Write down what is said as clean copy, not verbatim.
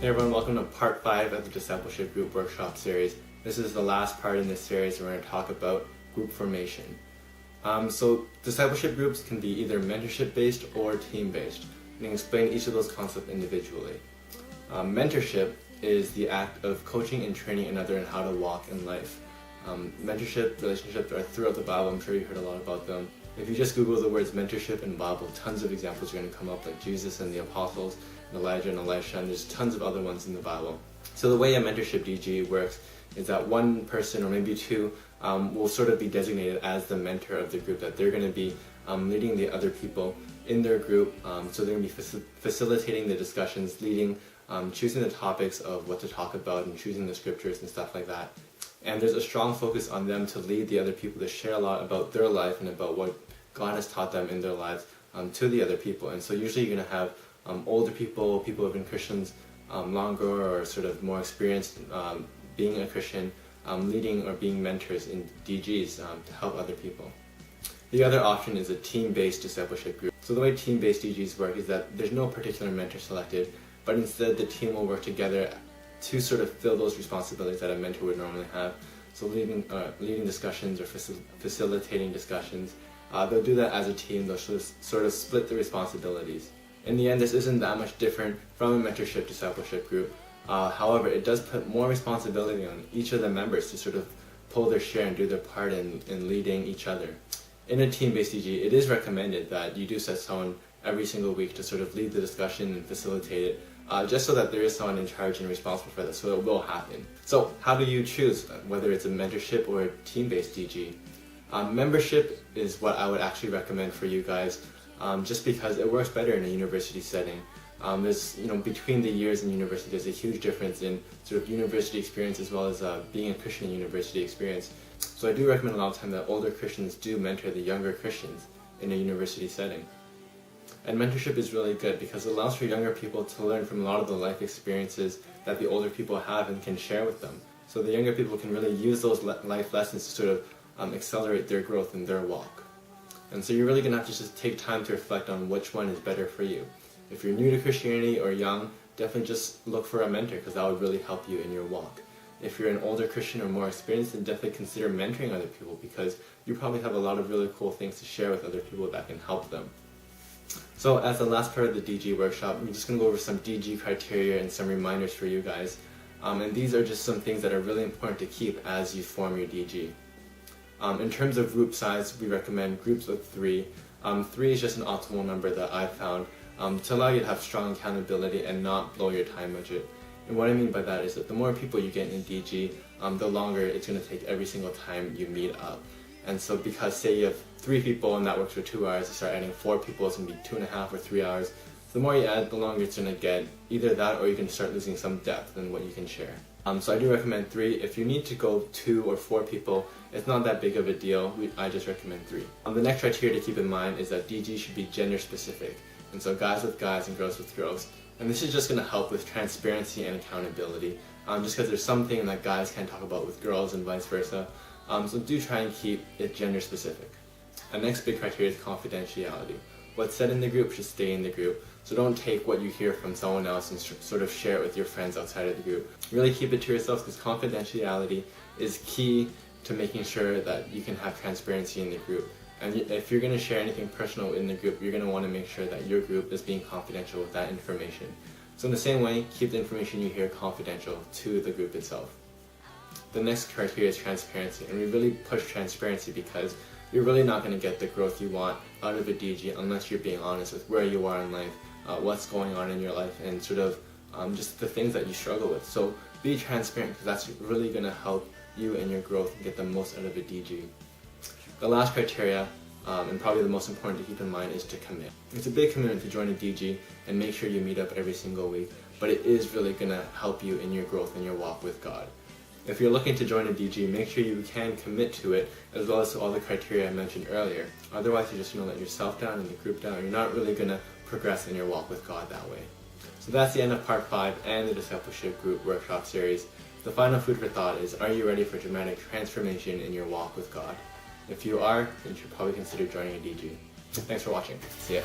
Hey everyone, welcome to part 5 of the Discipleship Group workshop series. This is the last part in this series where we're going to talk about group formation. So discipleship groups can be either mentorship based or team based. And I'll explain each of those concepts individually. Mentorship is the act of coaching and training another in how to walk in life. Mentorship relationships are throughout the Bible. I'm sure you heard a lot about them. If you just Google the words mentorship and Bible, tons of examples are going to come up, like Jesus and the apostles, and Elijah and Elisha, and there's tons of other ones in the Bible. So the way a mentorship DG works is that one person, or maybe two, will sort of be designated as the mentor of the group, that they're going to be leading the other people in their group. So they're going to be facilitating the discussions, leading, choosing the topics of what to talk about, and choosing the scriptures and stuff like that. And there's a strong focus on them to lead the other people, to share a lot about their life and about what God has taught them in their lives to the other people. And so usually you're going to have older people, people who have been Christians longer or sort of more experienced being a Christian, leading or being mentors in DGs to help other people. The other option is a team-based discipleship group. So the way team-based DGs work is that there's no particular mentor selected, but instead the team will work together to sort of fill those responsibilities that a mentor would normally have. So leading discussions or facilitating discussions. They'll do that as a team. They'll sort of split the responsibilities. In the end, this isn't that much different from a mentorship discipleship group. However, it does put more responsibility on each of the members to sort of pull their share and do their part in leading each other. In a team-based DG, it is recommended that you do set someone every single week to sort of lead the discussion and facilitate it, just so that there is someone in charge and responsible for that, so it will happen. So how do you choose whether it's a mentorship or a team-based DG? Membership is what I would actually recommend for you guys, just because it works better in a university setting. There's, between the years in university, there's a huge difference in sort of university experience as well as being a Christian university experience. So I do recommend a lot of time that older Christians do mentor the younger Christians in a university setting. And mentorship is really good because it allows for younger people to learn from a lot of the life experiences that the older people have and can share with them. So the younger people can really use those life lessons to sort of accelerate their growth in their walk. And so you're really going to have to just take time to reflect on which one is better for you. If you're new to Christianity or young, definitely just look for a mentor because that would really help you in your walk. If you're an older Christian or more experienced, then definitely consider mentoring other people because you probably have a lot of really cool things to share with other people that can help them. So as the last part of the DG workshop, I'm just going to go over some DG criteria and some reminders for you guys. And these are just some things that are really important to keep as you form your DG. In terms of group size, we recommend groups of 3. 3 is just an optimal number that I've found to allow you to have strong accountability and not blow your time budget. And what I mean by that is that the more people you get in DG, the longer it's going to take every single time you meet up. And so because say you have 3 people and that works for 2 hours, you start adding 4 people, it's going to be 2.5 or 3 hours. The more you add, the longer it's going to get. Either that or you can start losing some depth in what you can share. So I do recommend 3. If you need to go 2 or 4 people, it's not that big of a deal. I just recommend 3. The next criteria to keep in mind is that DG should be gender specific. And so guys with guys and girls with girls. And this is just going to help with transparency and accountability. Just because there's something that guys can't talk about with girls and vice versa. So do try and keep it gender specific. The next big criteria is confidentiality. What's said in the group should stay in the group. So don't take what you hear from someone else and sort of share it with your friends outside of the group. Really keep it to yourself because confidentiality is key to making sure that you can have transparency in the group. And if you're going to share anything personal in the group, you're going to want to make sure that your group is being confidential with that information. So in the same way, keep the information you hear confidential to the group itself. The next criteria is transparency, and we really push transparency because you're really not going to get the growth you want out of a DG unless you're being honest with where you are in life, what's going on in your life, and sort of just the things that you struggle with. So be transparent because that's really going to help you in your growth and get the most out of a DG. The last criteria, and probably the most important to keep in mind, is to commit. It's a big commitment to join a DG and make sure you meet up every single week, but it is really going to help you in your growth and your walk with God. If you're looking to join a DG, make sure you can commit to it as well as to all the criteria I mentioned earlier. Otherwise, you just let yourself down and the group down. You're not really going to progress in your walk with God that way. So that's the end of part 5 and the Discipleship Group workshop series. The final food for thought is, are you ready for dramatic transformation in your walk with God? If you are, then you should probably consider joining a DG. Thanks for watching. See ya.